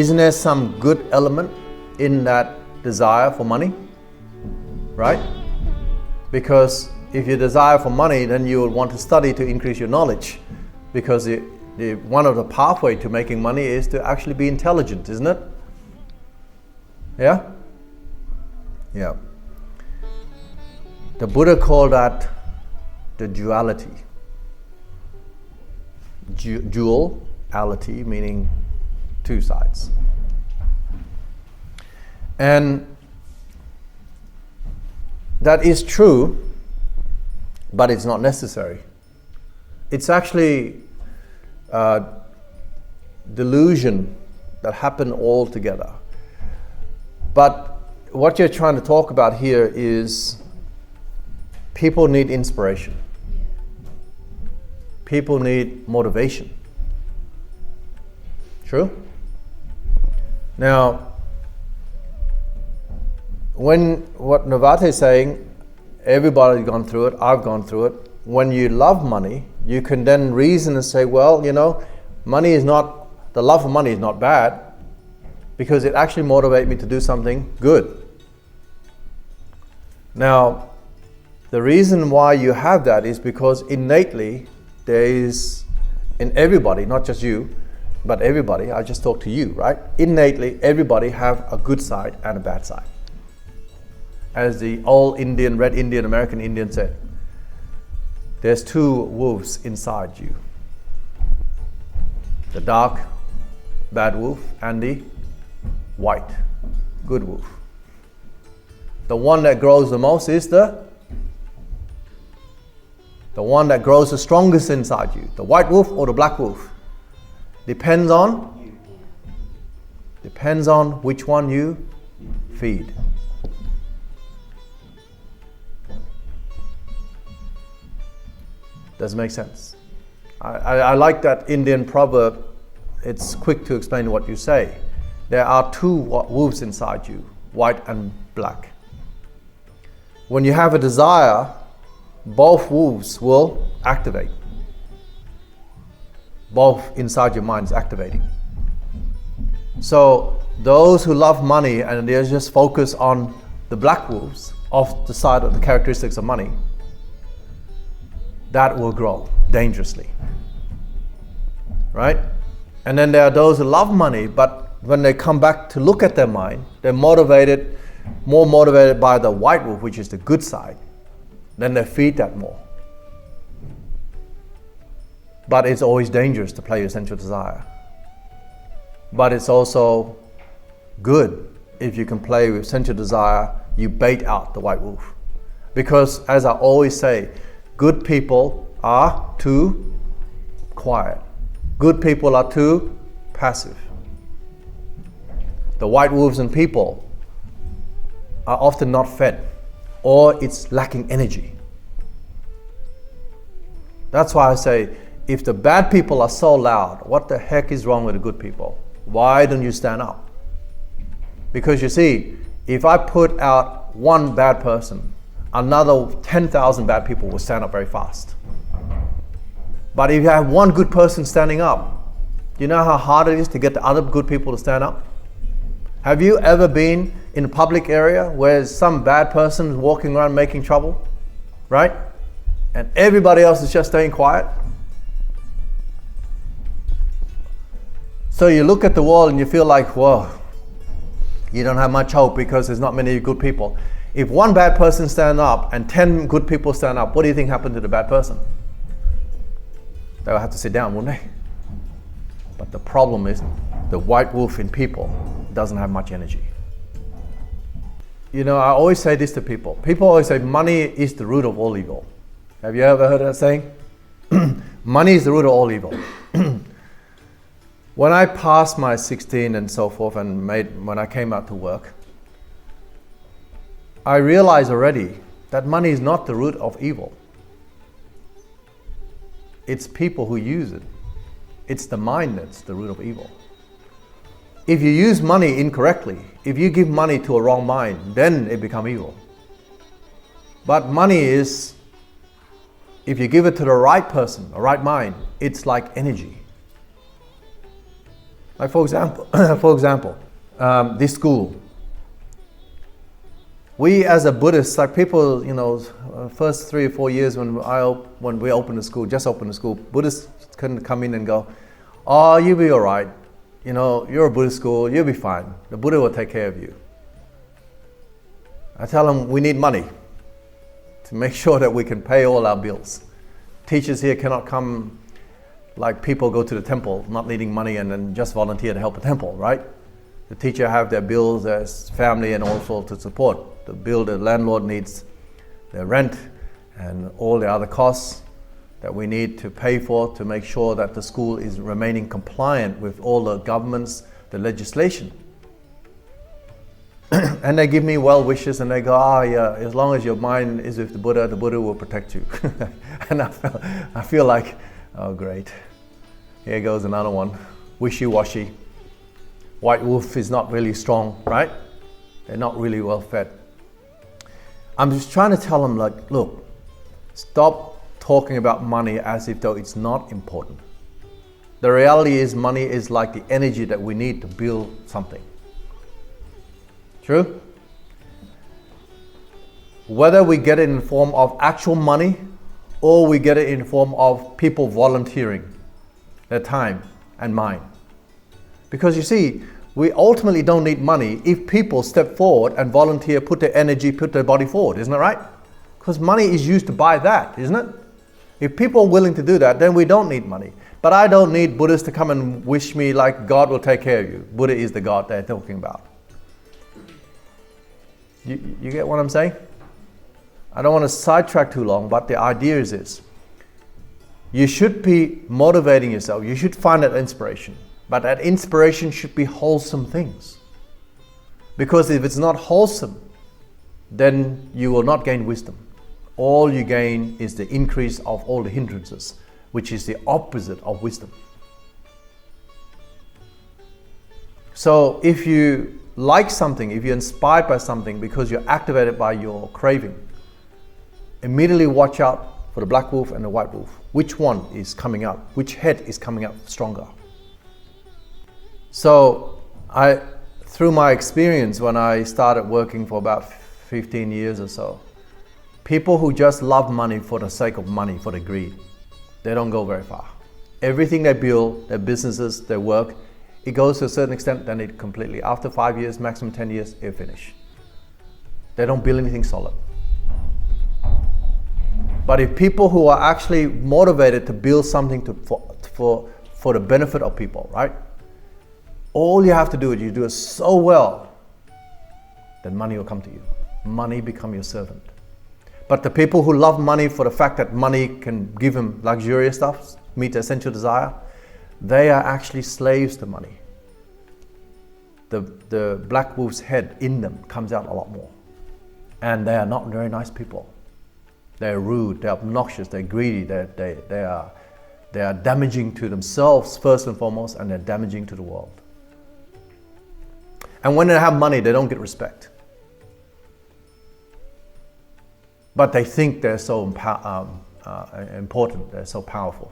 isn't there some good element in that desire for money? Right? Because if you desire for money, then you will want to study to increase your knowledge. Because one of the pathway to making money is to actually be intelligent, isn't it? Yeah? Yeah. The Buddha called that the duality. Duality meaning two sides. And that is true, but it's not necessary. It's actually delusion that happen all together. But what you're trying to talk about here is people need inspiration. People need motivation. True? Now, what Navate is saying, everybody's gone through it, I've gone through it. When you love money, you can then reason and say, well, the love of money is not bad, because it actually motivates me to do something good. Now, the reason why you have that is because innately there is, in everybody, not just you, but everybody, I just talk to you, right? Innately, everybody have a good side and a bad side. As the old Indian, Red Indian, American Indian said, there's two wolves inside you. The dark, bad wolf, and the white, good wolf. The one that grows the most is the one that grows the strongest inside you. The white wolf or the black wolf. Depends on which one you feed. Does it make sense? I like that Indian proverb. It's quick to explain what you say. There are two wolves inside you, white and black. When you have a desire, both wolves will activate. Both inside your mind is activating. So those who love money and they just focus on the black wolves of the side of the characteristics of money, that will grow dangerously. Right? And then there are those who love money, but when they come back to look at their mind, they're more motivated by the white wolf, which is the good side. Then they feed that more. But it's always dangerous to play your sensual desire. But it's also good if you can play with sensual desire, you bait out the white wolf. Because as I always say, good people are too quiet. Good people are too passive. The white wolves in people are often not fed, or it's lacking energy. That's why I say, if the bad people are so loud, what the heck is wrong with the good people? Why don't you stand up? Because you see, if I put out one bad person, another 10,000 bad people will stand up very fast. But if you have one good person standing up, do you know how hard it is to get the other good people to stand up? Have you ever been in a public area where some bad person is walking around making trouble? Right? And everybody else is just staying quiet? So you look at the wall and you feel like, whoa, you don't have much hope because there's not many good people. If one bad person stands up and 10 good people stand up, what do you think happened to the bad person? They'll have to sit down, wouldn't they? But the problem is the white wolf in people doesn't have much energy. I always say this to people. People always say money is the root of all evil. Have you ever heard that saying? Money is the root of all evil. When I passed my 16 and so forth and when I came out to work, I realized already that money is not the root of evil. It's people who use it. It's the mind that's the root of evil. If you use money incorrectly, if you give money to a wrong mind, then it becomes evil. But money is, if you give it to the right person, a right mind, it's like energy. Like for example, this school. We as a Buddhist, like people, first 3 or 4 years when we opened the school, Buddhists couldn't come in and go, "Oh, you'll be all right. You're a Buddhist school, you'll be fine. The Buddha will take care of you." I tell them we need money to make sure that we can pay all our bills. Teachers here cannot come like people go to the temple not needing money and then just volunteer to help the temple, right? The teacher have their bills, their family and also to support. The landlord needs their rent and all the other costs that we need to pay for to make sure that the school is remaining compliant with all the governments, the legislation. And they give me well wishes and they go, yeah, as long as your mind is with the Buddha will protect you. And I feel like, oh great, here goes another one, wishy-washy. White wolf is not really strong, right? They're not really well fed. I'm just trying to tell them, like, look, stop talking about money as if though it's not important. The reality is money is like the energy that we need to build something. True? Whether we get it in the form of actual money or we get it in the form of people volunteering their time and mind. Because you see, we ultimately don't need money if people step forward and volunteer, put their energy, put their body forward, isn't that right? Because money is used to buy that, isn't it? If people are willing to do that, then we don't need money. But I don't need Buddhists to come and wish me like God will take care of you. Buddha is the God they're talking about. You get what I'm saying? I don't want to sidetrack too long, but the idea is this. You should be motivating yourself. You should find that inspiration. But that inspiration should be wholesome things. Because if it's not wholesome, then you will not gain wisdom. All you gain is the increase of all the hindrances, which is the opposite of wisdom. So if you like something, if you're inspired by something because you're activated by your craving, immediately watch out for the black wolf and the white wolf. Which one is coming up? Which head is coming up stronger? So through my experience when I started working for about 15 years or so, people who just love money for the sake of money, for the greed, they don't go very far. Everything they build, their businesses, their work, it goes to a certain extent, then it completely, after 5 years, maximum 10 years, it'll finish. They don't build anything solid. But if people who are actually motivated to build something for the benefit of people, right? All you have to do is you do it so well, then money will come to you. Money become your servant. But the people who love money for the fact that money can give them luxurious stuff, meet their sensual desire, they are actually slaves to money. The black wolf's head in them comes out a lot more. And they are not very nice people. They're rude, they're obnoxious, they're greedy, they are damaging to themselves first and foremost, and they're damaging to the world. And when they have money, they don't get respect. But they think they're so important, they're so powerful.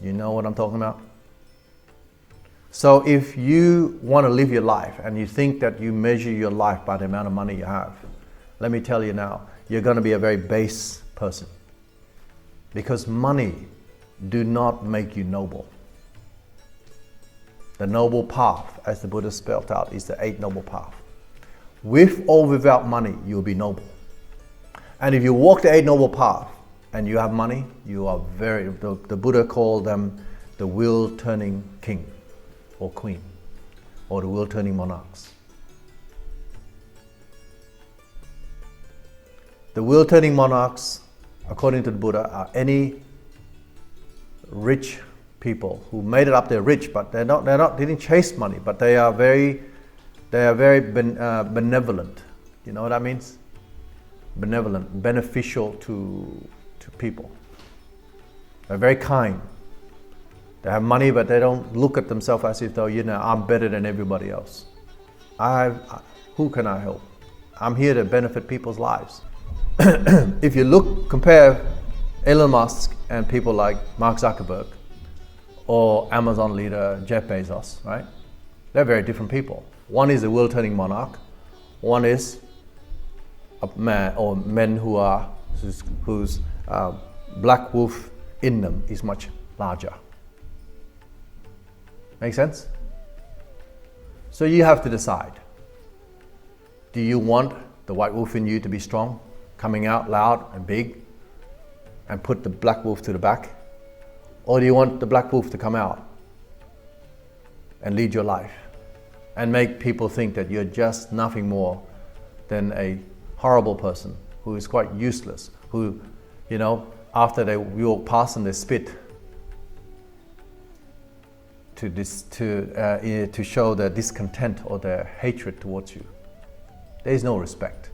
You know what I'm talking about? So if you want to live your life and you think that you measure your life by the amount of money you have, let me tell you now, you're going to be a very base person. Because money do not make you noble. The noble path, as the Buddha spelled out, is the 8 noble path. With or without money, you'll be noble. And if you walk the 8 noble path and you have money, you are the Buddha called them the wheel-turning king or queen, or the wheel-turning monarchs. The wheel-turning monarchs, according to the Buddha, are any rich people who made it up. They're rich, but they didn't chase money, but they are very benevolent. You know what that means? Benevolent, beneficial to people. They're very kind. They have money, but they don't look at themselves as if though, I'm better than everybody else. Who can I help? I'm here to benefit people's lives. If you compare Elon Musk and people like Mark Zuckerberg, or Amazon leader Jeff Bezos, right? They're very different people. One is a world-turning monarch. One is a man or men whose black wolf in them is much larger. Make sense? So you have to decide. Do you want the white wolf in you to be strong, coming out loud and big, and put the black wolf to the back? Or do you want the black wolf to come out and lead your life and make people think that you're just nothing more than a horrible person who is quite useless, who, after they walk past and they spit to show their discontent or their hatred towards you? There is no respect.